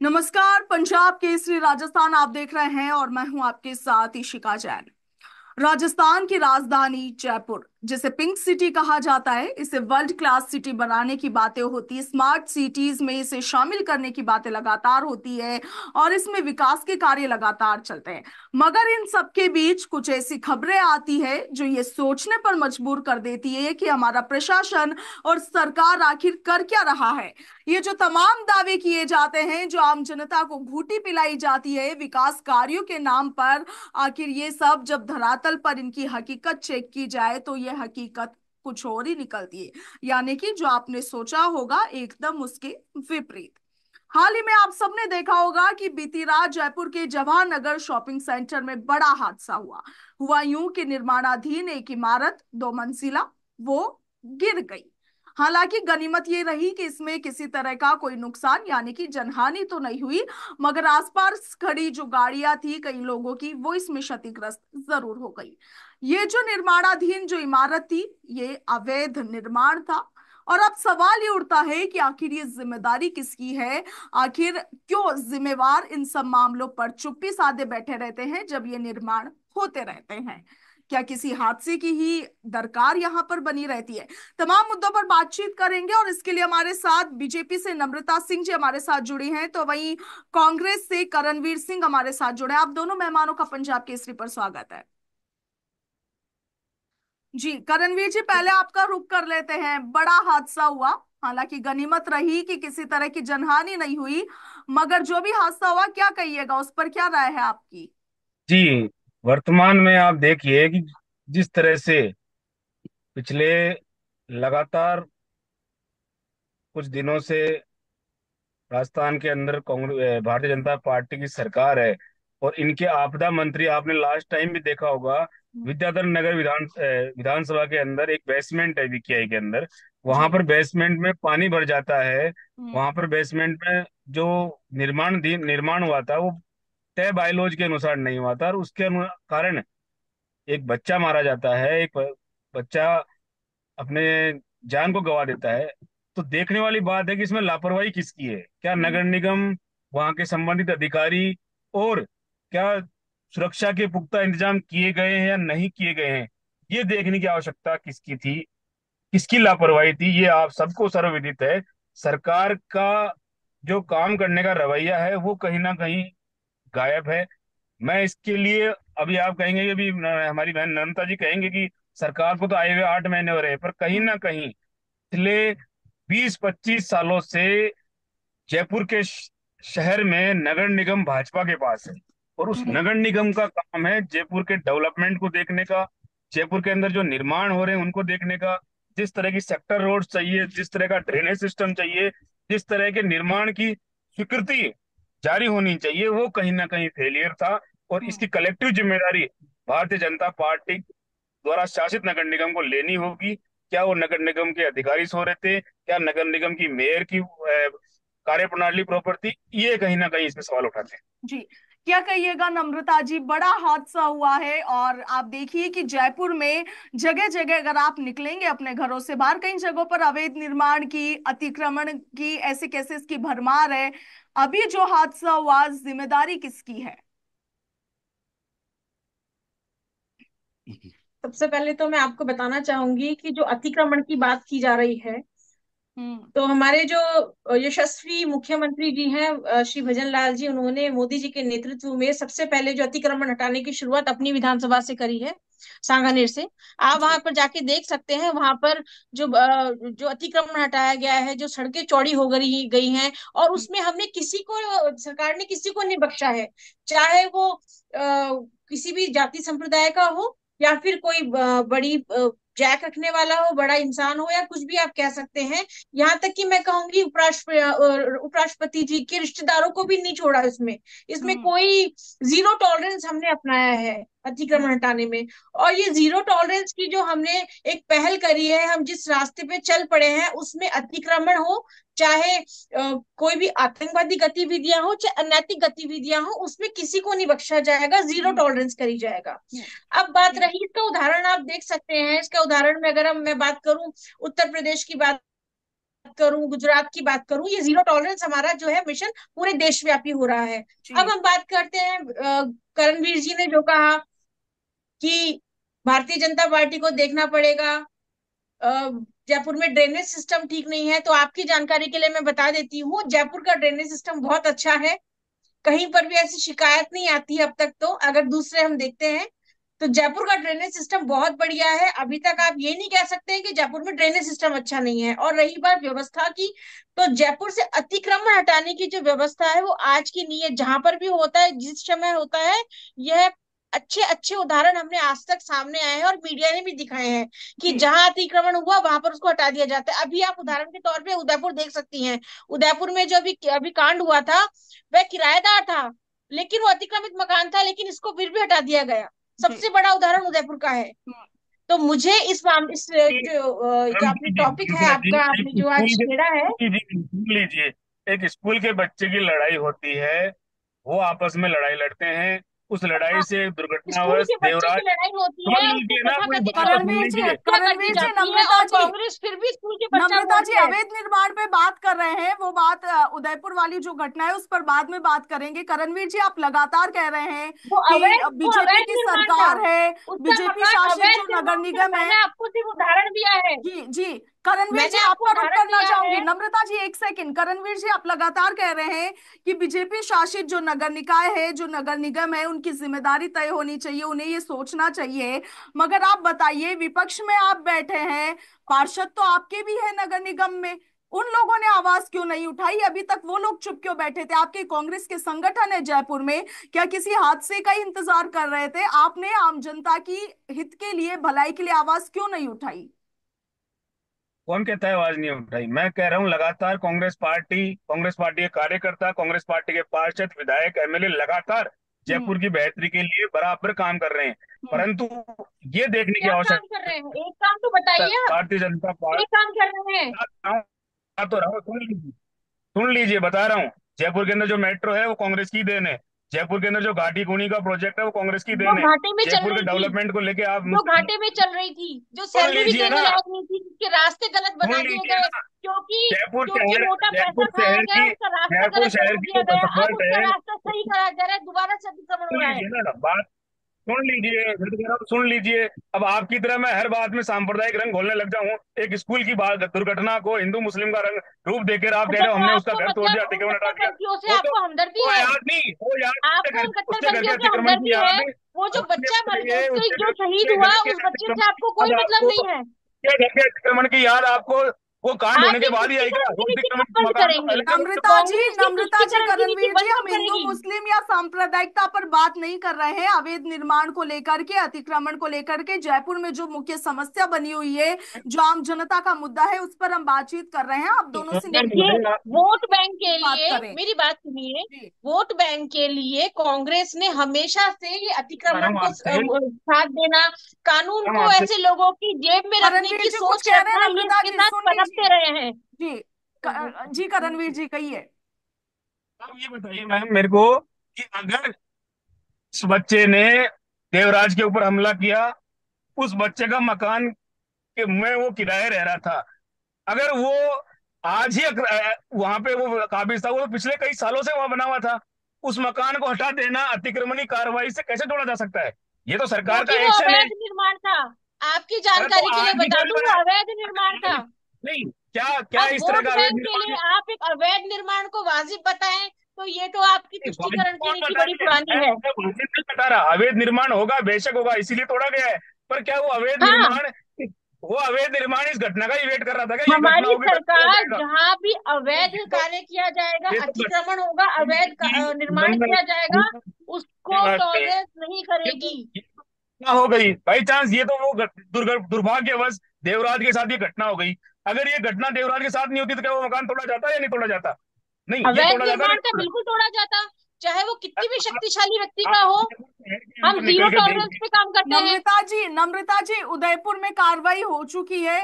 नमस्कार। पंजाब केसरी राजस्थान आप देख रहे हैं और मैं हूं आपके साथ इशिका जैन। राजस्थान की राजधानी जयपुर, जिसे पिंक सिटी कहा जाता है, इसे वर्ल्ड क्लास सिटी बनाने की बातें होती है, स्मार्ट सिटीज में इसे शामिल करने की बातें लगातार होती है और इसमें विकास के कार्य लगातार चलते हैं। मगर इन सबके बीच कुछ ऐसी खबरें आती है जो ये सोचने पर मजबूर कर देती है कि हमारा प्रशासन और सरकार आखिर कर क्या रहा है। ये जो तमाम दावे किए जाते हैं, जो आम जनता को घूटी पिलाई जाती है विकास कार्यों के नाम पर, आखिर ये सब जब धरातल पर इनकी हकीकत चेक की जाए तो ये हकीकत कुछ और ही निकलती है। यानी कि जो आपने सोचा होगा एकदम उसके विपरीत। हाल ही में आप सबने देखा होगा कि बीती रात जयपुर के जवाहर नगर शॉपिंग सेंटर में बड़ा हादसा हुआ। हुआ यूं कि निर्माणाधीन एक इमारत 2 मंजिला वो गिर गई। हालांकि गनीमत ये रही कि इसमें किसी तरह का कोई नुकसान यानी कि जनहानि तो नहीं हुई, मगर आसपास खड़ी जो गाड़ियां थी कई लोगों की, वो इसमें क्षतिग्रस्त जरूर हो गई। ये जो निर्माणाधीन जो इमारत थी, ये अवैध निर्माण था। और अब सवाल ये उठता है कि आखिर ये जिम्मेदारी किसकी है। आखिर क्यों जिम्मेवार इन सब मामलों पर चुप्पी साधे बैठे रहते हैं जब ये निर्माण होते रहते हैं। क्या किसी हादसे की ही दरकार यहां पर बनी रहती है। तमाम मुद्दों पर बातचीत करेंगे और इसके लिए हमारे साथ बीजेपी से नम्रता सिंह जी हमारे साथ जुड़ी हैं, तो वहीं कांग्रेस से करणवीर सिंह हमारे साथ जुड़े हैं। आप दोनों मेहमानों का पंजाब केसरी पर स्वागत है। जी करणवीर जी, पहले आपका रुख कर लेते हैं। बड़ा हादसा हुआ, हालांकि गनीमत रही कि किसी तरह की जनहानि नहीं हुई, मगर जो भी हादसा हुआ क्या कहिएगा, उस पर क्या राय है आपकी। जी। वर्तमान में आप देखिए कि जिस तरह से पिछले लगातार कुछ दिनों से राजस्थान के अंदर कांग्रेस भारतीय जनता पार्टी की सरकार है। और इनके आपदा मंत्री, आपने लास्ट टाइम भी देखा होगा, विद्याधर नगर विधानसभा के अंदर एक बेसमेंट है वीकेआई के अंदर। वहां जी। पर बेसमेंट में पानी भर जाता है। हम्म। वहां पर बेसमेंट में जो निर्माण हुआ था वो तय बायलॉज के अनुसार नहीं हुआ था, और उसके कारण एक बच्चा मारा जाता है। एक बच्चा अपने जान को गंवा देता है। तो देखने वाली बात है कि इसमें लापरवाही किसकी है। क्या हम्म। नगर निगम, वहां के संबंधित अधिकारी, और क्या सुरक्षा के पुख्ता इंतजाम किए गए हैं या नहीं किए गए हैं, ये देखने की आवश्यकता किसकी थी, किसकी लापरवाही थी, ये आप सबको सर्वविदित है। सरकार का जो काम करने का रवैया है वो कहीं ना कहीं गायब है। मैं इसके लिए, अभी आप कहेंगे कि अभी हमारी बहन नम्रता जी कहेंगे कि सरकार को तो आए हुए 8 महीने हो रहे हैं, पर कहीं हम्म। ना कहीं पिछले 20-25 सालों से जयपुर के शहर में नगर निगम भाजपा के पास है। और उस हम्म। नगर निगम का काम है जयपुर के डेवलपमेंट को देखने का, जयपुर के अंदर जो निर्माण हो रहे हैं उनको देखने का। जिस तरह की सेक्टर रोड चाहिए, जिस तरह का ड्रेनेज सिस्टम चाहिए, जिस तरह के निर्माण की स्वीकृति जारी होनी चाहिए, वो कहीं ना कहीं फेलियर था। और हम्म। इसकी कलेक्टिव जिम्मेदारी भारतीय जनता पार्टी द्वारा शासित नगर निगम को लेनी होगी। क्या वो नगर निगम के अधिकारी सो रहे थे, क्या नगर निगम की मेयर की कार्य प्रणाली प्रॉपर थी, ये कहीं ना कहीं इसमें सवाल उठाते हैं। जी, क्या कहिएगा नम्रता जी, बड़ा हादसा हुआ है और आप देखिए कि जयपुर में जगह जगह अगर आप निकलेंगे अपने घरों से बाहर, कई जगहों पर अवैध निर्माण की, अतिक्रमण की ऐसे केसेस की भरमार है। अभी जो हादसा हुआ, जिम्मेदारी किसकी है। सबसे पहले तो मैं आपको बताना चाहूंगी कि जो अतिक्रमण की बात की जा रही है, हम्म। तो हमारे जो यशस्वी मुख्यमंत्री जी हैं, श्री भजन लाल जी, उन्होंने मोदी जी के नेतृत्व में सबसे पहले जो अतिक्रमण हटाने की शुरुआत अपनी विधानसभा से करी है, सांगानेर से। आप वहां जी। पर जाके देख सकते हैं, वहां पर जो अतिक्रमण हटाया गया है, जो सड़कें चौड़ी हो गई गई हैं, और हम्म। उसमें हमने किसी को, सरकार ने किसी को नहीं बख्शा है। चाहे वो किसी भी जाति संप्रदाय का हो, या फिर कोई बड़ी जैक रखने वाला हो, बड़ा इंसान हो, या कुछ भी आप कह सकते हैं। यहाँ तक कि मैं कहूंगी उपराष्ट्रपति जी के रिश्तेदारों को भी नहीं छोड़ा इसमें। इसमें हम्म। कोई जीरो टॉलरेंस हमने अपनाया है अतिक्रमण हटाने में। और ये जीरो टॉलरेंस की जो हमने एक पहल करी है, हम जिस रास्ते पे चल पड़े हैं, उसमें अतिक्रमण हो, चाहे कोई भी आतंकवादी गतिविधियां हो, चाहे अनैतिक गतिविधियां हो, उसमें किसी को नहीं बख्शा जाएगा, जीरो हम्म। टॉलरेंस करी जाएगा। हम्म। अब बात जी। रही, इसका उदाहरण आप देख सकते हैं। इसका उदाहरण में अगर मैं बात करूं, उत्तर प्रदेश की बात करूं, गुजरात की बात करूं, ये जीरो टॉलरेंस हमारा जो है मिशन पूरे देशव्यापी हो रहा है। अब जी हम बात करते हैं करणवीर जी ने जो कहा कि भारतीय जनता पार्टी को देखना पड़ेगा, अ, जयपुर में ड्रेनेज सिस्टम ठीक नहीं है। तो आपकी जानकारी के लिए मैं बता देती हूँ, जयपुर का ड्रेनेज सिस्टम बहुत अच्छा है, कहीं पर भी ऐसी शिकायत नहीं आती है अब तक। तो अगर दूसरे हम देखते हैं तो जयपुर का ड्रेनेज सिस्टम बहुत बढ़िया है। अभी तक आप ये नहीं कह सकते हैं कि जयपुर में ड्रेनेज सिस्टम अच्छा नहीं है। और रही बात व्यवस्था की, तो जयपुर से अतिक्रमण हटाने की जो व्यवस्था है वो आज की नहीं है, जहां पर भी होता है, जिस समय होता है, यह अच्छे अच्छे उदाहरण हमने आज तक सामने आए हैं और मीडिया ने भी दिखाए हैं कि जी जहां अतिक्रमण हुआ वहां पर उसको हटा दिया जाता है। अभी आप उदाहरण के तौर पे उदयपुर देख सकती हैं। उदयपुर में जो अभी अभी कांड हुआ था, वह किराएदार था, लेकिन वो अतिक्रमित मकान था, लेकिन इसको फिर भी हटा दिया गया। जी सबसे बड़ा उदाहरण उदयपुर का है। हम्म, तो मुझे इस जो आपने जी, टॉपिक है नम्रता जी, आपका, एक आपने जो आज स्कूल के छेड़ा है, सुन लीजिए। एक स्कूल के बच्चे की लड़ाई होती है, वो आपस में लड़ाई लड़ते हैं, उस लड़ाई से स्कूल दुर्घटनावश के बच्चे की देवराज, लड़ाई होती सुन है, उसको लीजिए ना, कथा कोई कथी बात तो सुन करणवीर जी, लीजिए। हत्या कर दी करणवीर जी, जाती है, नम्रता और जी, कांग्रेस फिर भी स्कूल के बच्चा नम्रता जी, बोलती है। अवैध निर्माण पे बात कर रहे हैं, वो बात उदयपुर वाली जो घटना है उस पर बाद में बात करेंगे। करणवीर जी, आप लगातार कह रहे हैं कि वो बीजेपी अवैध की निर्माण था, सरकार है, उसका बीजेपी मकान शासित अवैध जो नगर निर्माण था। निगम है। मैंने आपको सिर्फ उदाहरण दिया है, जी जी, करणवीर जी, मैंने आप आपको पर उदाहरण उतरना दिया चाहूंगी। है। नम्रता जी, एक सेकंड। करणवीर जी, आप लगातार कह रहे हैं कि बीजेपी शासित जो नगर निकाय है, जो नगर निगम है, उनकी जिम्मेदारी तय होनी चाहिए, उन्हें ये सोचना चाहिए। मगर आप बताइए, विपक्ष में आप बैठे हैं, पार्षद तो आपके भी है नगर निगम में, उन लोगों ने आवाज क्यों नहीं उठाई? अभी तक वो लोग चुप क्यों बैठे थे? आपके कांग्रेस के संगठन है जयपुर में, क्या किसी हादसे का इंतजार कर रहे थे? आपने आम जनता की हित के लिए, भलाई के लिए आवाज क्यों नहीं उठाई? कौन कहता है आवाज नहीं उठाई? मैं कह रहा हूँ लगातार कांग्रेस पार्टी के कार्यकर्ता, कांग्रेस पार्टी के पार्षद, विधायक, एमएलए लगातार हम्म जयपुर की बेहतरी के लिए बराबर काम कर रहे हैं। हम्म परंतु ये देखने की क्या काम कर आवश्यकता रहे हैं? एक काम तो है, बताइए आप, भारतीय जनता क्या पार्टी, काम कर रहे हैं? तो रहा हूँ, सुन लीजिए, बता रहा हूँ। जयपुर के अंदर जो मेट्रो है वो कांग्रेस की देन है। जयपुर के अंदर जो घाटी गुनी का प्रोजेक्ट है वो कांग्रेस की जो देन है। घाटे में चल जयपुर के रही थी, डेवलपमेंट को लेके आप जो मुझसे घाटे में चल रही थी, जो सुन सैलरी भी लीजिए देने ना, लायक नहीं थी, जिसके रास्ते गलत सुन बना दिए लीजिए गए, ना। क्योंकि जयपुर क्योंकि शहर मोटा पैसा जयपुर खाया शहर गया, की उसका रास्ता जयपुर गलत बना शहर की दिया जो गया। अब वर्सवर्थ उसका है, रास्ता सही करा जा रहा है, दोबारा से अतिक्रमण हो सुन रहा है। लीजिए ना बात, सुन लीजिए, मैं तो कह रहा हूँ, सुन लीजिए। अब आपकी तरह मैं हर बात में सांप्रदायिक रंग घोलने लग जाऊं, एक स्कूल की बात दुर्घटना को हिंदू मुस्लिम का रंग रूप देकर आप कह अच्छा, रहे हो तो हमने उसका आपको घर तोड़ मतलब दिया, उन अतिक्रमण हटा दिया। कट्टरपंथियों से वो तो आपको हमदर्दी वो है? याद नहीं, वो याद आपको उन उसके घर के कट्टरपंथियों से अतिक्रमण की हमदर्दी है? याद है। वो जो बच्चा मर गया, उसके उसके जो शहीद उसके हुआ, घर के उस बच्चे अतिक्रमण से की आपको कोई याद मतलब आपको, नहीं है? उसके घर के अतिक्रमण की याद आपको वो कांड आप होने के ये बाद ही आएगा। तुष्टीकरण की वो नीति अतिक्रमण कब के बंद मकान को करेंगे? पहले तो नम्रता जी, कांग्रेस की नम्रता जी, तुष्टीकरण की नीति करणवीर जी, बंद हम कब हिंदू करेगी? मुस्लिम या सांप्रदायिकता पर बात नहीं कर रहे हैं। अवैध निर्माण को लेकर के, अतिक्रमण को लेकर के जयपुर में जो मुख्य समस्या बनी हुई है, जो आम जनता का मुद्दा है, उस पर हम बातचीत कर रहे हैं। आप दोनों से अगर देखिए, मुझे वोट बैंक के बात लिए, करें। मेरी बात सुनिए, जी वोट बैंक के लिए कांग्रेस ने हमेशा से ये बता रहा अतिक्रमण हूँ को आपसे, साथ देना, कानून हम को आपसे ऐसे लोगों की जेब में रखने करणवीर की जी कुछ सोच कह रहे हैं, रखना, ये नम्रता इसके जी साथ सुन पनपते लीजिए। रहे हैं। जी जी, करणवीर जी कहिए। आप ये बताइए मैम मेरे को कि अगर उस बच्चे ने देवराज के ऊपर हमला किया, उस बच्चे का मकान के में वो किराए रह रहा था, अगर वो आज ही वहां पे वो काबिज था, वो पिछले कई सालों से वहां बना हुआ था, उस मकान को हटा देना अतिक्रमणी कार्रवाई से कैसे जोड़ा जा सकता है? ये तो सरकार का क्योंकि वो एक्शन है। अवैध निर्माण था। आपकी अरे तो जानकारी के लिए आज भी बता कर दूं, रहा वो है। अवैध निर्माण था। नहीं, क्या क्या अब इस तरह वोट का अवैध बैंक के निर्माण लिए है? आप एक अवैध निर्माण को वाजिब बताएं, तो ये तो आपकी वाजिब तुष्टीकरण की कौन नीति बता बड़ी रही है? पुरानी है। मैं वाजिब नहीं बता रहा, अवैध निर्माण होगा, बेशक होगा, इसीलिए तोड़ा गया है। पर क्या हाँ, वो अवैध निर्माण इस घटना का ही वेट कर रहा था क्या? ये घटना हमारी होगी तब तोड़ा सरकार जाएगा? जहां भी तो अवैध कार्य किया जाएगा, ये तो अतिक्रमण होगा, अवैध निर्माण नंबर किया जाएगा, ये उसको बात नहीं है। टॉलरेंस नहीं करेगी। ये घटना हो गई बाई चांस, ये तो वो दुर्भाग्यवश देवराज के साथ ये घटना हो गई। अगर ये घटना देवराज के साथ नहीं होती तो क्या वो मकान तोड़ा जाता या नहीं तोड़ा जाता? नहीं, ये अवैध तोड़ा जाता निर्माण नहीं का तोड़ा बिल्कुल तोड़ा जाता, चाहे वो कितनी भी जाता। शक्तिशाली व्यक्ति आप का हो। हम जीरो निकल के देख टॉलरेंस पे काम करते हैं। नम्रता जी, उदयपुर में कार्रवाई हो चुकी है,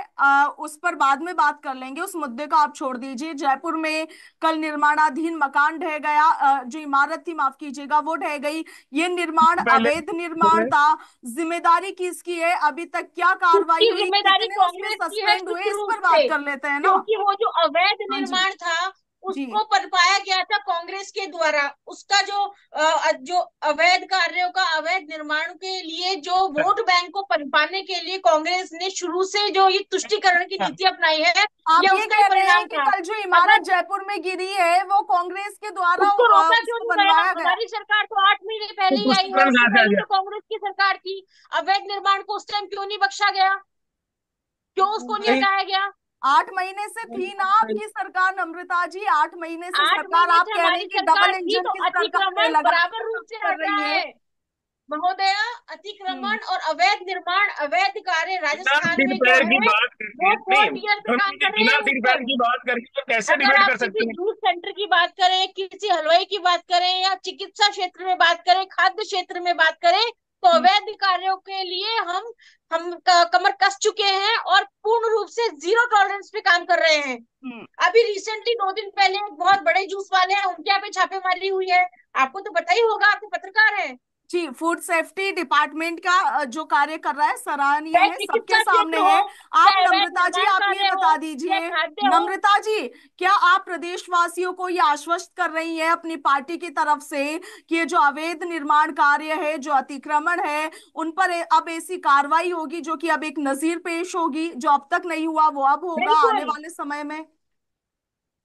उस पर बाद में बात कर लेंगे, उस मुद्दे को आप छोड़ दीजिए। जयपुर में कल निर्माणाधीन मकान ढह गया, जो इमारत थी, माफ कीजिएगा, वो ढह गई। ये निर्माण पहले अवैध निर्माण था। जिम्मेदारी किसकी है? अभी तक क्या कार्रवाई उसकी हुई? जिम्मेदारी कितने उसमें कांग्रेस की है सस्पेंड हुए? शुद्ध इस रूप पर से, बात कर लेते हैं ना। क्योंकि वो जो अवैध हाँ जी। निर्माण था जी। उसको पनपाया गया था कांग्रेस के द्वारा। उसका जो अवैध कार्यों का, अवैध निर्माण के लिए जो वोट बैंक को पनपाने के लिए कांग्रेस ने शुरू से जो ये तुष्टीकरण की नीति अपनाई है, आप ये ये उसका ही कह रहे हैं परिणाम कि था। कल जो इमारत अगर जयपुर में गिरी है वो कांग्रेस के द्वारा उसको रोका क्यों उसको नहीं गया? बनवाया गया? हमारी सरकार तो 8 महीने तो पहले ही आई है, पुष्टिकरण उससे कहाँ से आ पहले गया? तो कांग्रेस की सरकार थी। अवैध निर्माण को उस टाइम क्यों नहीं बख्शा गया? क्यों उसको नहीं नहीं, हटाया गया? 8 महीने से थी ना आपकी सरकार, नम्रता जी, 8 महीने से आठ सरकार। महीने आप से कह रहे हमारी हैं कि सरकार डबल थी इंजन तो की सरकार है, अतिक्रमण बराबर लगातार रूप काम से कर हटा रही है। है महोदया। हम्म। अतिक्रमण और अवैध निर्माण, अवैध कार्य बिना राजस्थान सिर में जो पैर की है बात वो करके नहीं, 4 ईयर से काम कर रहे बिना हैं उस सिर पैर पर। की बात करके तो कैसे अगर डिबेट आप कर किसी सकते हैं? जूस सेंटर की बात करें, किसी हलवाई की बात करें, या चिकित्सा क्षेत्र में बात करें, खाद्य क्षेत्र में बात करें, तो हम्म। अवैध कार्यों के लिए हम कमर कस चुके हैं और पूर्ण रूप से जीरो टॉलरेंस पे काम कर रहे हैं। हम्म। अभी रिसेंटली 2 दिन पहले एक बहुत बड़े जूस वाले हैं, उनके यहाँ पे छापेमारी हुई है। आपको तो पता ही होगा, आप तो पत्रकार हैं। जी, फूड सेफ्टी डिपार्टमेंट का जो कार्य कर रहा है सराहनीय चाहे है, सबके चिकित्सा सामने क्षेत्र है। हो, आप चाहे अवैध नम्रता जी, निर्माण आप ये कार्य हो, बता चाहे दीजिए, खाद्य हो। नम्रता जी, क्या आप प्रदेशवासियों को ये आश्वस्त कर रही हैं अपनी पार्टी की तरफ से कि ये जो अवैध निर्माण कार्य है, जो अतिक्रमण है, उन पर अब ऐसी कार्रवाई होगी जो कि अब एक नजीर पेश होगी, जो अब तक नहीं हुआ वो अब होगा आने बिल्कुल वाले समय में?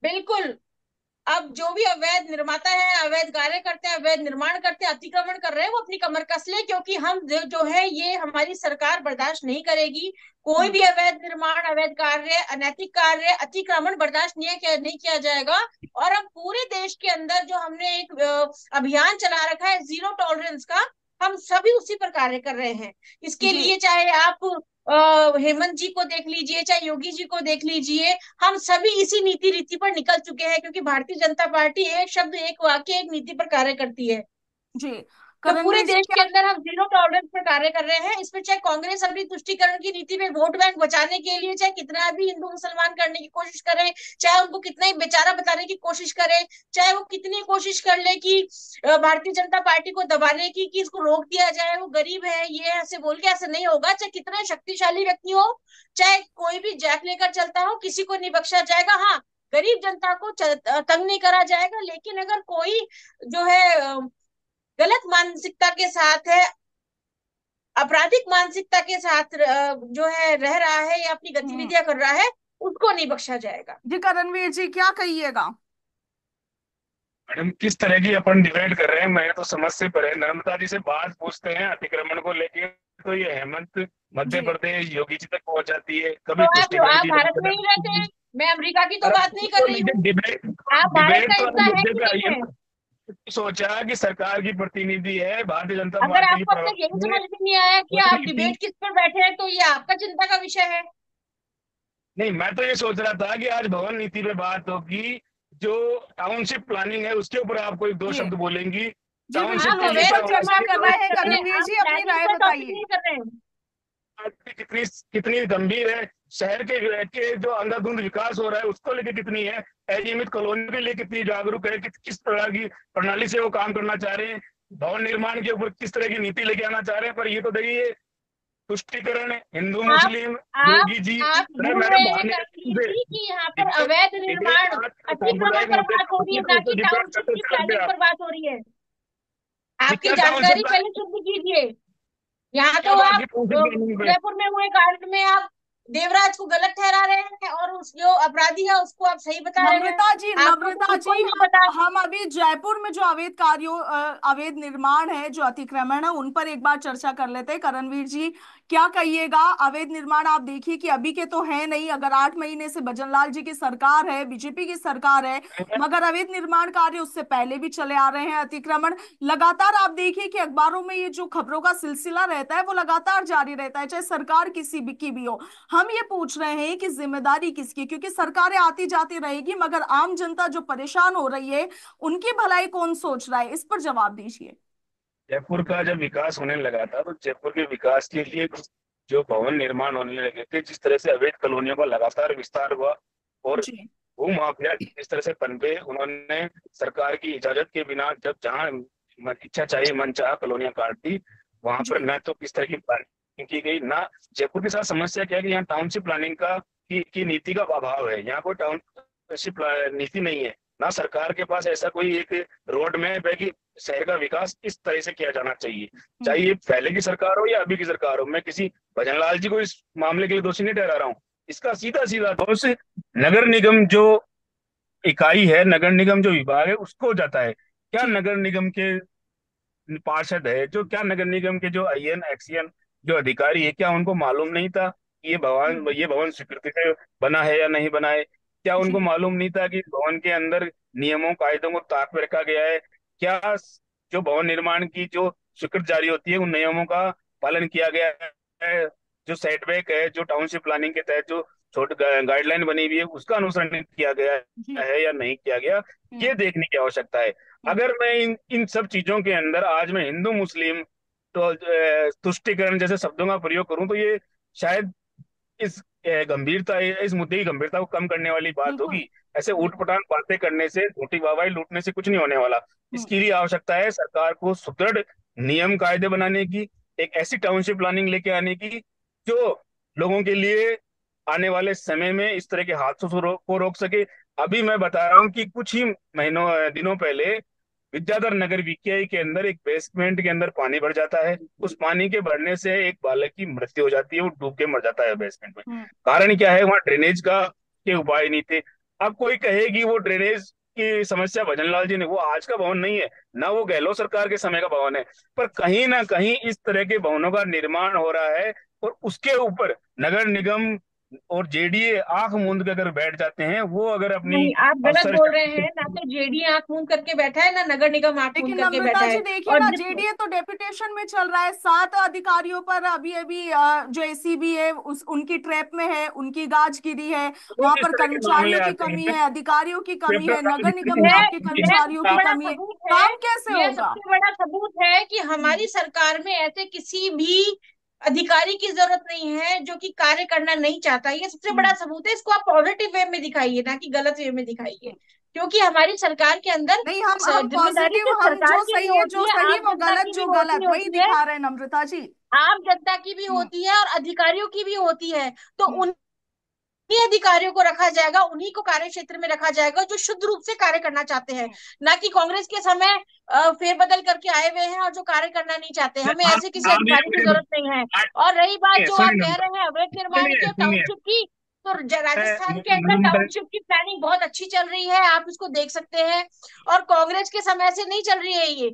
बिल्कुल। अब जो भी अवैध निर्माता है, अवैध कार्य करते हैं, अवैध निर्माण करते हैं, अतिक्रमण कर रहे हैं, वो अपनी कमर कस ले, क्योंकि हम जो है ये हमारी सरकार बर्दाश्त नहीं करेगी। कोई हम्म। भी अवैध निर्माण, अवैध कार्य, अनैतिक कार्य, अतिक्रमण बर्दाश्त नहीं किया जाएगा। और हम पूरे देश के अंदर जो हमने एक अभियान चला रखा है जीरो टॉलरेंस का, हम सभी उसी पर कार्य कर रहे हैं। इसके जी। लिए चाहे आप हेमंत जी को देख लीजिए, चाहे योगी जी को देख लीजिए, हम सभी इसी नीति रीति पर निकल चुके हैं, क्योंकि भारतीय जनता पार्टी एक शब्द, एक वाक्य, एक नीति पर कार्य करती है। जी, तो पूरे करणवीर जी देश के क्या? अंदर हम जीरो टॉलरेंस पर कार्य कर रहे हैं। इसमें चाहे कांग्रेस अपनी तुष्टीकरण की नीति में वोट बैंक बचाने के लिए चाहे कितना भी हिंदू मुसलमान करने की कोशिश करे, चाहे उनको कितना ही बेचारा बताने की कोशिश करे, चाहे वो कितनी कोशिश कर ले कि भारतीय जनता पार्टी को दबाने की, कि इसको रोक दिया जाए, वो गरीब है, ये ऐसे बोल के, ऐसे नहीं होगा। चाहे कितना शक्तिशाली व्यक्ति हो, चाहे कोई भी जैक लेकर चलता हो, किसी को नहीं बख्शा जाएगा। हाँ, गरीब जनता को तंग नहीं करा जाएगा। लेकिन अगर कोई जो है गलत मानसिकता के साथ है, आपराधिक मानसिकता के साथ जो है रह रहा है या अपनी हम्म। गतिविधियां कर रहा है, उसको नहीं बख्शा जाएगा। जी, करणवीर जी क्या कहिएगा? मैडम, किस तरह की अपन डिबेट कर रहे हैं, मैं तो समझ से परे। नर्मदा जी से बात पूछते हैं अतिक्रमण को लेके, तो ये हेमंत मध्य जी। प्रदेश योगी जी तक पहुंच जाती है, तो कभी तुष्टिकरण आप की बात भारत में ही रहते करते हैं, मैं अमेरिका की तो हैं। बात नहीं कर रही हूँ। डिबेट आप भारत डिबेट का तो हिस्सा अलग है मुद्दे कि पे आई नहीं है है? ना। सोचा कि सरकार की प्रतिनिधि है, भारतीय जनता अगर पार्टी की आपको अब तक यही प्रवक्ता है, समझ में नहीं आया कि कोई आप नीति। डिबेट किस पर बैठे हैं, तो ये आपका चिंता का विषय है। नहीं, मैं तो ये सोच रहा था कि आज भवन नीति पे बात होगी, जो टाउनशिप प्लानिंग है उसके ऊपर आप कोई दो जी। शब्द बोलेंगी। जी टाउनशिप बिल्कुल, आप के लिए उसी अवैध क्या पर होना चर्चा निर्माण कर की रहे बात हैं। कर रहे हैं, करणवीर आप जी अपनी प्लानिंग राय का टॉपिक बताइए। नहीं कर रहे हैं। कितनी कितनी गंभीर है, शहर के जो अंधाधुंध विकास हो रहा है उसको लेके कितनी है, अनियमित कॉलोनी के लिए कितनी जागरूक है, किस तरह की प्रणाली से वो काम करना चाह रहे हैं, भवन निर्माण के ऊपर किस तरह की नीति लेके आना चाह रहे हैं। पर ये तो देखिए, तुष्टिकरण हिंदू आप मुस्लिम आप योगी जी। आप अरे भूल रहे मैडम, हैं बाहर करणवीर निकल जी कि यहाँ पर डिबेट अवैध डिबेट निर्माण, आज अतिक्रमण सामुदायिक पर मुद्दे बात हो रही है, ना कि डिबेट टाउनशिप करते की चल प्लानिंग गया। पर बात हो रही है। ये आपकी क्या जानकारी टाउनशिप पहले शुद्ध कीजिए। यहाँ क्या तो बात आप की टाउनशिप प्लानिंग पे? उदयपुर में हुए कांड में आप देवराज को गलत ठहरा रहे हैं, और उस जो अपराधी है उसको आप सही बता रहे हैं। आपको तो नम्रता खुद को जी, ही नहीं पता। हम अभी जयपुर में जो अवैध कार्यों अवैध निर्माण है, जो अतिक्रमण है, उन पर एक बार चर्चा कर लेते हैं। करणवीर जी क्या कहिएगा? अवैध निर्माण आप देखिए कि अभी के तो है नहीं, अगर 8 महीने से भजनलाल जी की सरकार है, बीजेपी की सरकार है, मगर अवैध निर्माण कार्य उससे पहले भी चले आ रहे हैं। अतिक्रमण लगातार आप देखिए कि अखबारों में ये जो खबरों का सिलसिला रहता है वो लगातार जारी रहता है, चाहे सरकार किसी भी की भी हो। हम ये पूछ रहे हैं कि जिम्मेदारी किसकी? क्योंकि सरकारें आती जाती रहेगी, मगर आम जनता जो परेशान हो रही है, उनकी भलाई कौन सोच रहा है? इस पर जवाब दीजिए। जयपुर का जब विकास होने लगा था तो जयपुर के विकास के लिए जो भवन निर्माण होने लगे थे, जिस तरह से अवैध कॉलोनियों का लगातार विस्तार हुआ और जी भूमाफिया जिस तरह से पनपे, उन्होंने सरकार की इजाजत के बिना जब जहां इच्छा चाहिए मन चाह कॉलोनियां काट दी, वहां पर जी न तो किस तरह की प्लानिंग की गई ना। जयपुर के साथ समस्या क्या है कि यहाँ टाउनशिप प्लानिंग की नीति का अभाव है। यहाँ कोई टाउनशिप नीति नहीं है, ना सरकार के पास ऐसा कोई एक रोड मैप है कि शहर का विकास इस तरह से किया जाना चाहिए। हम्म, चाहे ये पहले की सरकार हो या अभी की सरकार हो, मैं किसी भजनलाल जी को इस मामले के लिए दोषी नहीं ठहरा रहा हूँ। इसका सीधा सीधा दोष नगर निगम जो इकाई है, नगर निगम जो विभाग है, उसको जाता है। क्या जी नगर निगम के पार्षद है, जो क्या नगर निगम के जो आईएन एक्सीएन जो अधिकारी है, क्या उनको मालूम नहीं था कि हम्म, ये भवन स्वीकृति से बना है या नहीं बना है? क्या उनको जी मालूम नहीं था कि इस भवन के अंदर नियमों कायदों को ताक पे रखा गया है? क्या जो भवन निर्माण की जो स्वीकृति जारी होती है, उन नियमों का पालन किया गया है? जो सेटबैक है, जो टाउनशिप प्लानिंग के तहत जो छोट गाइडलाइन बनी हुई है, उसका अनुसरण किया गया जी है या नहीं किया गया, हम्म, ये देखने की आवश्यकता है। हम्म, अगर मैं इन सब चीजों के अंदर आज मैं हिंदू मुस्लिम तो तुष्टिकरण जैसे शब्दों का प्रयोग करूं, तो ये शायद इस गंभीरता, इस मुद्दे की गंभीरता को कम करने वाली बात बिल्कुल होगी। ऐसे बिल्कुल ऊटपटांग बातें करने से, झूठी वाहवाही लूटने से कुछ नहीं होने वाला। हम्म, इसके लिए आवश्यकता है सरकार को सुदृढ़ नियम कायदे बनाने की, एक ऐसी टाउनशिप प्लानिंग लेके आने की जो लोगों के लिए आने वाले समय में इस तरह के हादसों को रोक सके। अभी मैं बता रहा हूँ कि कुछ ही महीनों दिनों पहले विद्याधर नगर वीकेआई के अंदर एक बेसमेंट के अंदर पानी भर जाता है। उस पानी के भरने से एक बालक की मृत्यु हो जाती है, वो डूब के मर जाता है बेसमेंट में। हम्म, कारण क्या है? वहां ड्रेनेज का के उपाय नहीं थे। अब कोई कहे कि वो ड्रेनेज की समस्या भजनलाल जी ने, वो आज का भवन नहीं है, ना वो गहलोत सरकार के समय का भवन है, पर कहीं ना कहीं इस तरह के भवनों का निर्माण हो रहा है और उसके ऊपर नगर निगम और जेडीए आंख मूंद के अगर बैठ जाते हैं, वो अगर अपनी नहीं, आप गलत अफसर बोल रहे हैं। ना तो जेडी आंख मूंद करके बैठा है, ना नगर निगम आंख मूंद लेकिन करके नम्रता बैठा जी है। देखिए और ना, जिस जेडीए तो डेपुटेशन में चल रहा है, 7 अधिकारियों पर अभी अभी जो एसीबी है उस उनकी ट्रैप में है, उनकी गाज गिरी है। रोज वहां इस पर तरह के मामले कर्मचारियों की आते कमी हैं। है, अधिकारियों की कमी पेपर है, का नगर निगम में है, आपके यह कर्मचारियों सबसे की बड़ा कमी है। सबूत है। काम कैसे यह होगा? सबसे बड़ा सबूत है कि हम्म, हमारी सरकार में ऐसे किसी भी अधिकारी की जरूरत नहीं है जो कि कार्य करना नहीं चाहता। ये सबसे बड़ा हम्म, सबूत है। इसको आप पॉजिटिव वे में दिखाइए, ना कि गलत वे में दिखाइए। हम्म। क्योंकि हमारी सरकार के अंदर नहीं, हम जिम्मेदारी पॉजिटिव, सिर्फ हम सरकार जो की नहीं सही है, होती जो है, सही आम वो जनता गलत की भी जो होती गलत वही होती है। दिखा रहे हैं नम्रता जी। आम जनता की भी हम्म, होती है और अधिकारियों की भी होती है। तो हम्म, उन्हीं अधिकारियों को रखा जाएगा, उन्हीं को कार्य क्षेत्र में रखा जाएगा जो शुद्ध रूप से कार्य करना चाहते हैं। हम्म। ना कि कांग्रेस के समय फेरबदल करके आए हुए हैं और जो कार्य करना नहीं चाहते। हमें आप ऐसे किसी आप अधिकारी की जरूरत नहीं है। और रही बात जो आप सुनिए कह नम्रता, रहे हैं अवैध निर्माण सुनिए की और सुनिए टाउनशिप की, तो राजस्थान के अंदर नम्रता, टाउनशिप की प्लानिंग बहुत अच्छी चल रही है, आप इसको देख सकते हैं। और कांग्रेस के समय से नहीं चल रही है ये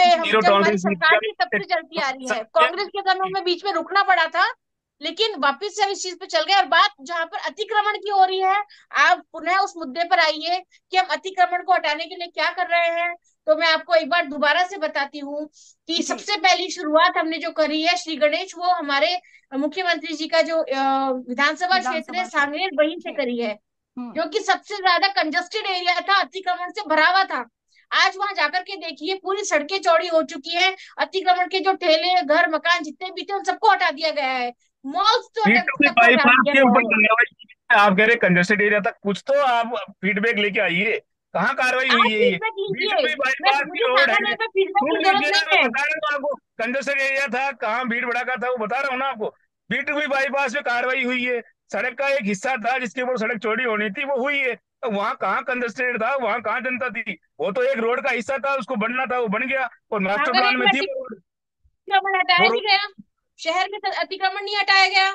हम जी जब जीरो हमारी टॉलरेंस नीति सरकार का थी तब भी से चलती आ रही है। समझिए। कांग्रेस के समय में बीच में रुकना पड़ा था, लेकिन वापस से हम इस चीज पे चल गए। और बात जहां पर अतिक्रमण की हो रही है, आप पुनः उस मुद्दे पर आइए कि हम अतिक्रमण को हटाने के लिए क्या कर रहे हैं। तो मैं आपको एक बार दोबारा से बताती हूँ कि जी सबसे पहली शुरुआत हमने जो करी है, श्री गणेश, वो हमारे मुख्यमंत्री जी का जो विधानसभा क्षेत्र है विधानसभा सांगनेर, क्षेत्र। वहीं से जी करी है। हम्म, जो कि सबसे ज्यादा कंजस्टेड एरिया था, अतिक्रमण से भरा हुआ था। आज वहां जाकर के देखिए, पूरी सड़कें चौड़ी हो चुकी हैं। अतिक्रमण के जो ठेले घर मकान जितने भी थे उन सबको हटा दिया गया है। मॉल्स तो पीटूपी तक हटा बाईपास दिया के गया ऊपर है। कार्रवाई की है। आप कह रहे कंजेस्टेड एरिया तक, कुछ तो आप फीडबैक लेके आइए, कहाँ कार्रवाई आप हुई है ये? फीडबैक लीजिए। बीटूपी मैं बाईपास की मुझे रोड है, सांगानेर में फीडबैक सुन की जरूरत लीजिए, नहीं मैं है। बता रहा हूँ आपको, कंजेस्टेड एरिया था, कहाँ भीड़ भड़ाका था, वो बता रहा हूँ ना आपको। बीटूपी बाईपास में कार्रवाई हुई है, सड़क का एक हिस्सा था जिसके ऊपर सड़क चौड़ी होनी थी, वो हुई है। तो वहां कहाँ कंजेस्टेड था, वहां कहाँ जनता थी? वो तो एक रोड का हिस्सा था, उसको बनना था, वो बन गया, और मास्टर प्लान सांगानेर में में थी वो रोड। अतिक्रमण हटाया वो नहीं रोड गया। शहर में अतिक्रमण नहीं हटाया गया।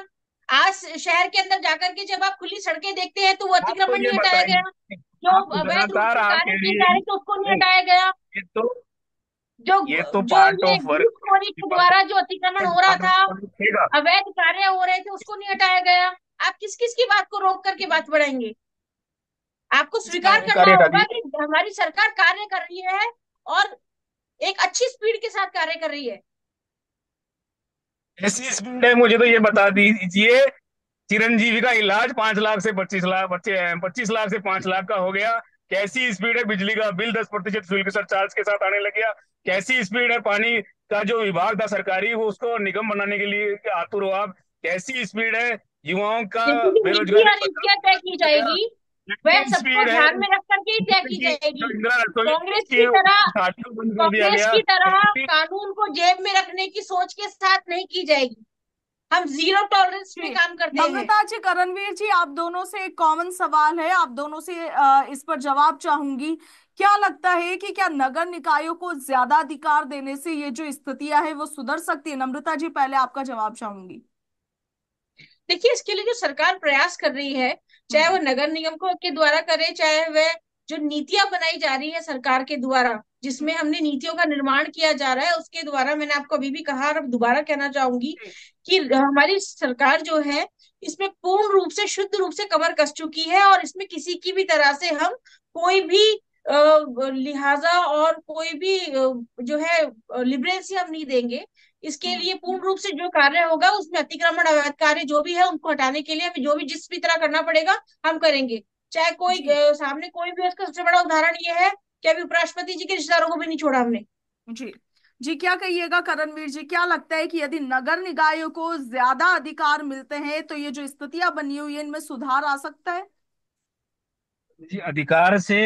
आज शहर के अंदर जाकर के जब आप खुली सड़कें देखते हैं तो वो आप तो अतिक्रमण ये नहीं हटाया गया। बताइए, जो आप अवैध रूप लगातार से आप कार्य कह किए रही जा है, रहे थे उसको नहीं नहीं, हटाया गया। ये तो जो ये तो जो पार्ट ये ऑफ वर्क घूसखोरी के द्वारा जो अतिक्रमण हो रहा था, दिखेगा। अवैध कार्य हो रहे थे, उसको नहीं हटाया गया। आप किस किस की बात को रोक करके बात बढ़ाएंगे? आपको स्वीकार करना कार्य हटा होगा दिए, कि हमारी सरकार कार्य कर रही है और एक अच्छी स्पीड के साथ कार्य कर रही है। ऐसी स्पीड है, मुझे तो ये बता दीजिए, चिरंजीवी का इलाज 5 लाख से 25 लाख, 25 लाख से 5 लाख का हो गया। कैसी स्पीड है, बिजली का बिल 10% शुल्क सरचार्ज के साथ आने लग गया। कैसी स्पीड है, पानी का जो विभाग था सरकारी वो उसको निगम बनाने के लिए आतुर हो आप। कैसी स्पीड है, युवाओं का जैसे कि नीति बेरोजगारी और भत्ता युक्तियां तय की आ गया। जाएगी, वह कैसी सबको स्पीड है ध्यान में रख करके ही तय की जो जाएगी। इंदिरा रसोई कांग्रेस की की तरह घाटियों को बंद कर दिया कांग्रेस गया। की तरह कैसी कानून को जेब में रखने की सोच के साथ नहीं की जाएगी। हम जीरो टॉलरेंस पे जी काम करते हैं। नम्रता जी, करणवीर जी, आप दोनों से एक कॉमन सवाल है, आप दोनों से इस पर जवाब चाहूंगी। क्या लगता है कि क्या नगर निकायों को ज्यादा अधिकार देने से ये जो स्थितियां है वो सुधर सकती है? नम्रता जी, पहले आपका जवाब चाहूंगी। देखिए, इसके लिए जो सरकार प्रयास कर रही है, चाहे वो हम्म। नगर निगम को के द्वारा करे, चाहे वह जो नीतियां बनाई जा रही है सरकार के द्वारा, हम्म। जिसमें हमने नीतियों का निर्माण किया जा रहा है, उसके द्वारा मैंने आपको अभी भी कहा और अब दोबारा कहना चाहूंगी जी। कि हमारी सरकार जो है इसमें पूर्ण रूप से, शुद्ध रूप से कमर कस चुकी है, और इसमें किसी की भी तरह से हम कोई भी लिहाजा और कोई भी जो है लिबरेंसी हम नहीं देंगे। इसके लिए पूर्ण रूप से जो कार्य होगा उसमें अतिक्रमण, अवैध कार्य जो भी है उनको हटाने के लिए हमें जो भी जिस भी तरह करना पड़ेगा हम करेंगे। चाहे कोई जी। सामने कोई भी, उसका सबसे बड़ा उदाहरण ये है कि अभी उपराष्ट्रपति जी के रिश्तेदारों को भी नहीं छोड़ा हमने। जी। जी, क्या कहिएगा करणवीर जी, क्या लगता है कि यदि नगर निकायों को ज्यादा अधिकार मिलते हैं तो ये जो स्थितियां बनी हुई है इनमें सुधार आ सकता है? जी, अधिकार से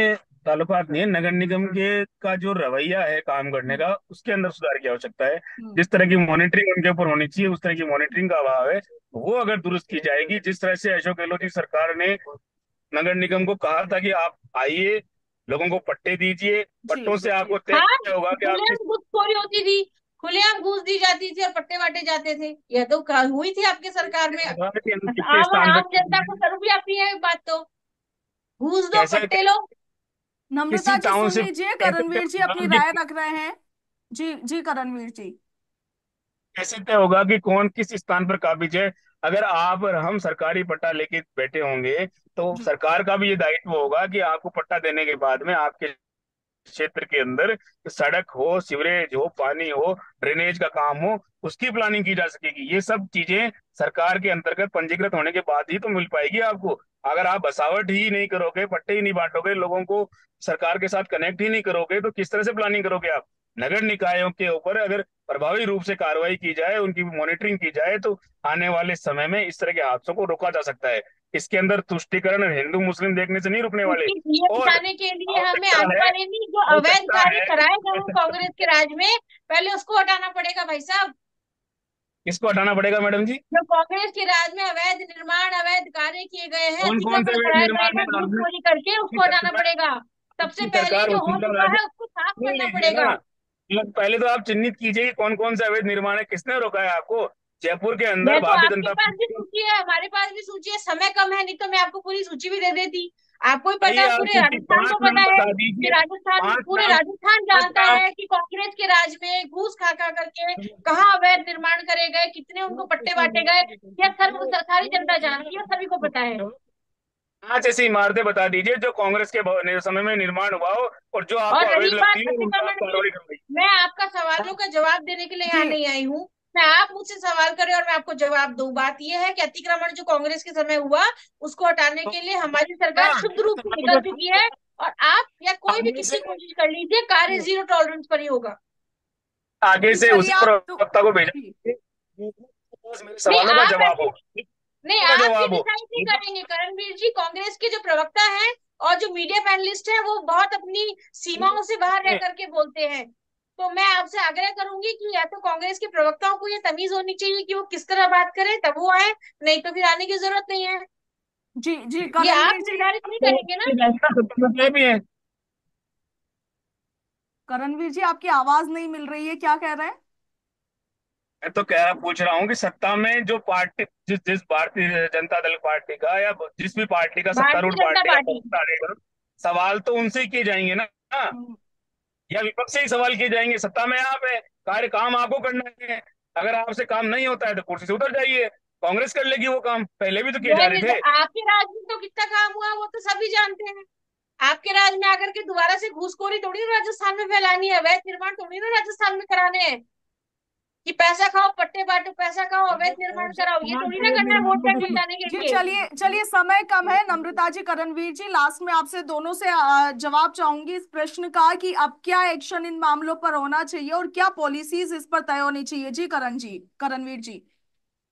ताल्लुकात नहीं है, नगर निगम के का जो रवैया है काम करने हम्म। का उसके अंदर सुधार की आवश्यकता है। हम्म। जिस तरह की मॉनिटरिंग उनके ऊपर होनी चाहिए उस तरह की मॉनिटरिंग का अभाव है। वो अगर दुरुस्त की जाएगी, जिस तरह से अशोक गहलोत की सरकार ने नगर निगम को कहा था कि आप आइए, लोगों को पट्टे दीजिए, जी। पट्टों से आपको हाँ, तय होगा कि आप किस खुलेआम घूसखोरी होती थी, खुलेआम घूस दी जाती थी और पट्टे बांटे जाते थे। यह तो हुई थी आपके सरकार में। सरकार के अंदर किसके आम और स्थान आम जनता को पर सर्व भी आती है बात तो। घूस दो, कैसे पट्टे लो। नम्रता किसी जी सुन टाउनशिप लीजिए, कैसे तय करणवीर जी होगा अपनी कि राय रख रहे हैं। जी जी, करणवीर जी। कैसे तय होगा कि कौन किस स्थान पर काबिज है? अगर आप और हम सरकारी पट्टा लेके बैठे होंगे तो जी। सरकार का भी ये दायित्व होगा कि आपको पट्टा देने के बाद में आपके क्षेत्र के अंदर सड़क हो, सीवरेज हो, पानी हो, ड्रेनेज का काम हो, उसकी प्लानिंग की जा सकेगी। ये सब चीजें सरकार के अंतर्गत पंजीकृत होने के बाद ही तो मिल पाएगी आपको। अगर आप बसावट ही नहीं करोगे, पट्टे ही नहीं बांटोगे, लोगों को सरकार के साथ कनेक्ट ही नहीं करोगे, तो किस तरह से प्लानिंग करोगे आप? नगर निकायों के ऊपर अगर प्रभावी रूप से कार्रवाई की जाए, उनकी मॉनिटरिंग की जाए, तो आने वाले समय में इस तरह के हादसों को रोका जा सकता है। इसके अंदर तुष्टीकरण हिंदू मुस्लिम देखने से नहीं रुकने वाले। लेकिन ये और हटाने के लिए हमें आवश्यकता आने है वाले नहीं, जो अवैध आवश्यकता कार्य है कराए गए हैं कांग्रेस आवश्यकता के राज में, पहले उसको हटाना पड़ेगा भाई साहब। किसको हटाना पड़ेगा मैडम जी? जो कांग्रेस के राज में अवैध निर्माण, अवैध कार्य किए गए हैं, कौन कौन से अतिक्रमण अवैध कराए गए निर्माण है हैं कांग्रेस घूसखोरी करके, की उसको हटाना सरकार? पड़ेगा। सबसे इसकी पहले सरकार जो हो वसुंधरा चुका राजे है उसको साफ सुन करना लीजिए पड़ेगा। ना। पहले तो आप चिन्हित कीजिए कि कौन कौन से अवैध निर्माण है, किसने रोका है आपको? जयपुर के अंदर मैं तो भारतीय आपके जनता पास भी पार्टी सूची है, हमारे पास भी सूची है, समय कम है, नहीं तो मैं आपको पूरी सूची भी दे देती। आपको ही पता आइए, है, आप पूरे सूची राजस्थान पांच को नाम पता है बता कि दीजिए। राजस्थान, पांच पूरे नाम, राजस्थान पांच जानता नाम। है कि कांग्रेस के राज में घूस खा खा करके कहाँ अवैध निर्माण करे गए, कितने उनको पट्टे बांटे गए। यह सर्व सारी जनता जानती है, सभी को पता है। पांच ऐसी इमारतें बता दीजिए जो कांग्रेस के समय में निर्माण हुआ हो और जो आपको और रही अवैध बात लगती है, उन पर आप अतिक्रमण की, कार्रवाई करवाइए। मैं आपका सवालों का जवाब देने के लिए जी। यहाँ नहीं आई हूँ। मैं आप मुझसे सवाल करें और मैं आपको जवाब दूं। बात यह है कि अतिक्रमण जो कांग्रेस के समय हुआ, उसको हटाने तो के लिए हमारी सरकार हाँ, शुद्ध रूप से निकल चुकी है। और आप या कोई भी आगे से कितनी कोशिश कर लीजिए, कार्य जीरो टॉलरेंस पर ही होगा। आगे जी, से चलिए उसी आप तो प्रवक्ता को भेजा जी। मेरे नहीं, सवालों का आप जवाब ऐसे हो, नहीं, का आप ये जवाब हो। डिसाइड नहीं करेंगे करणवीर जी। कांग्रेस के जो प्रवक्ता हैं और जो मीडिया पैनलिस्ट हैं, वो बहुत अपनी सीमाओं से बाहर रह करके बोलते हैं। तो मैं आपसे आग्रह करूंगी कि या तो कांग्रेस के प्रवक्ताओं को ये तमीज होनी चाहिए कि वो किस तरह बात करें, तब वो आए, नहीं तो फिर आने की जरूरत नहीं है। जी। जी, ये आप करणवीर जी। निर्धारित नहीं तो करेंगे ना। ये फैसला सत्ता में तय भी है। करणवीर जी, आपकी आवाज नहीं मिल रही है, क्या कह रहे हैं? मैं तो पूछ रहा हूँ कि सत्ता में जो पार्टी, जिस जिस भारतीय जनता दल पार्टी का या जिस भी पार्टी का भारतीय सत्तारूढ़ जनता पार्टी का पार्टी। प्रवक्ता आएगा, सवाल तो उनसे ही किए जाएंगे ना। हम्म। या विपक्ष से ही सवाल किए जाएंगे? सत्ता में आप है, कार्य काम आपको करना है। अगर आपसे काम नहीं होता है तो कुर्सी से उतर जाइए, कांग्रेस कर लेगी वो काम, पहले भी तो किए जा रहे थे। आपके राज में तो कितना काम हुआ वो तो सभी जानते हैं। आपके राज में आकर के दोबारा से घूसखोरी थोड़ी ना राजस्थान में फैलानी है, अवैध निर्माण थोड़ी ना राजस्थान में कराने हैं। कि पैसा खाओ, पट्टे बांटो, पैसा खाओ, अवैध निर्माण कराओ, ये थोड़ी ना करना है वोट बैंक जुटाने के जी लिए। चलिए चलिए, समय कम है। नम्रता जी, करणवीर जी, लास्ट में आपसे दोनों से जवाब चाहूंगी इस प्रश्न का कि अब क्या एक्शन इन मामलों पर होना चाहिए और क्या पॉलिसीज इस पर तय होनी चाहिए। जी करण जी, करणवीर जी।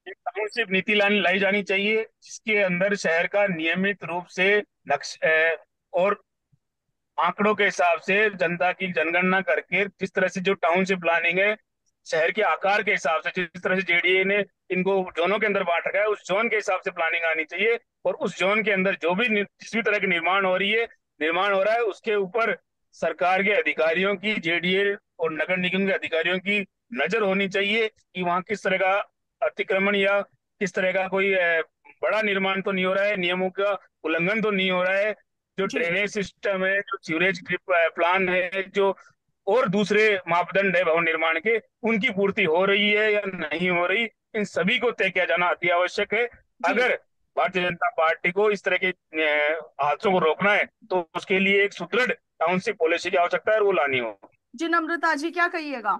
एक टाउनशिप नीति लाई जानी चाहिए जिसके अंदर शहर का नियमित रूप से और आंकड़ों के हिसाब से जनता की जनगणना करके जिस तरह से जो टाउनशिप प्लानिंग है शहर के आकार के हिसाब से, जिस तरह से जेडीए ने इनको जोनों के अंदर बांट रखा है, उस जोन के हिसाब से प्लानिंग आनी चाहिए। और उस जोन के अंदर जो भी जिस भी तरह की निर्माण हो रही है, निर्माण हो रहा है, उसके ऊपर सरकार के अधिकारियों की, जेडीए और नगर निगम के अधिकारियों की नजर होनी चाहिए कि वहां किस तरह का अतिक्रमण या किस तरह का कोई बड़ा निर्माण तो नहीं हो रहा है, नियमों का उल्लंघन तो नहीं हो रहा है, जो जी ड्रेनेज सिस्टम है, जो सीवरेज प्लान है, जो और दूसरे मापदंड है भवन निर्माण के, उनकी पूर्ति हो रही है या नहीं हो रही, इन सभी को तय किया जाना अति आवश्यक है। जी अगर भारतीय जनता पार्टी को इस तरह के हादसों को रोकना है तो उसके लिए एक सुदृढ़ टाउनशिप पॉलिसी की आवश्यकता है और वो लानी होगी। जी, नम्रता जी क्या कहिएगा।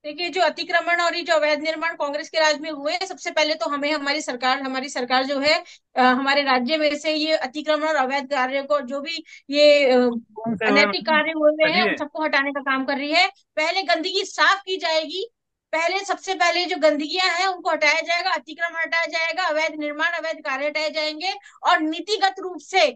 देखिए, जो अतिक्रमण और ये जो अवैध निर्माण कांग्रेस के राज में हुए हैं, सबसे पहले तो हमें हमारी सरकार जो है, हमारे राज्य में से ये अतिक्रमण और अवैध कार्य को, जो भी ये कौन से हुए अनैतिक कार्य हुए हैं, उन चलिए। सबको हटाने का काम कर रही है। पहले गंदगी साफ की जाएगी। सबसे पहले जो गंदगियां हैं उनको हटाया जाएगा, अतिक्रमण हटाया जाएगा, अवैध निर्माण, अवैध कार्य हटाए जाएंगे। और नीतिगत रूप से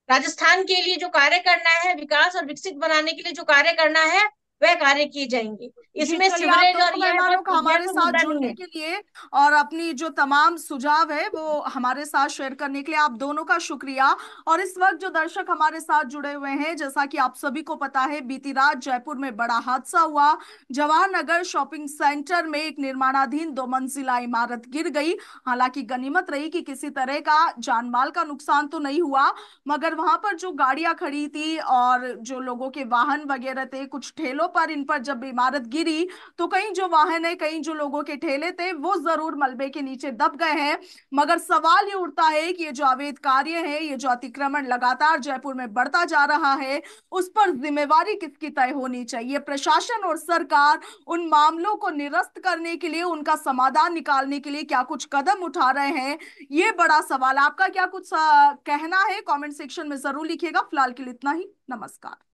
राजस्थान के लिए जो कार्य करना है, विकास और विकसित बनाने के लिए जो कार्य करना है, वह कार्य किए जाएंगे। जी इसमें चलिए, आप सिवरेज और दोनों मेहमानों का यह हमारे कोई साथ मुद्दा नहीं जुड़ने है। के लिए और अपनी जो तमाम सुझाव है वो हमारे साथ शेयर करने के लिए आप दोनों का शुक्रिया। और इस वक्त जो दर्शक हमारे साथ जुड़े हुए हैं, जैसा कि आप सभी को पता है, बीती रात जयपुर में बड़ा हादसा हुआ। जवाहर नगर शॉपिंग सेंटर में एक निर्माणाधीन 2 मंजिला इमारत गिर गई। हालांकि गनीमत रही कि किसी तरह का जान माल का नुकसान तो नहीं हुआ, मगर वहां पर जो गाड़ियां खड़ी थी और जो लोगों के वाहन वगैरह थे, कुछ ठेलों पर इन पर जब इमारत गिरी तो कई जो वाहन है, कई जो लोगों के ठेले थे, वो जरूर मलबे के नीचे दब गए हैं। मगर सवाल ये उठता है कि ये जो अवैध कार्य है, ये जो अतिक्रमण लगातार जयपुर में बढ़ता जा रहा है, उस पर जिम्मेवारी किसकी तय होनी चाहिए। प्रशासन और सरकार उन मामलों को निरस्त करने के लिए, उनका समाधान निकालने के लिए क्या कुछ कदम उठा रहे हैं, ये बड़ा सवाल। आपका क्या कुछ कहना है, कमेंट सेक्शन में जरूर लिखिएगा। फिलहाल के लिए इतना ही। नमस्कार।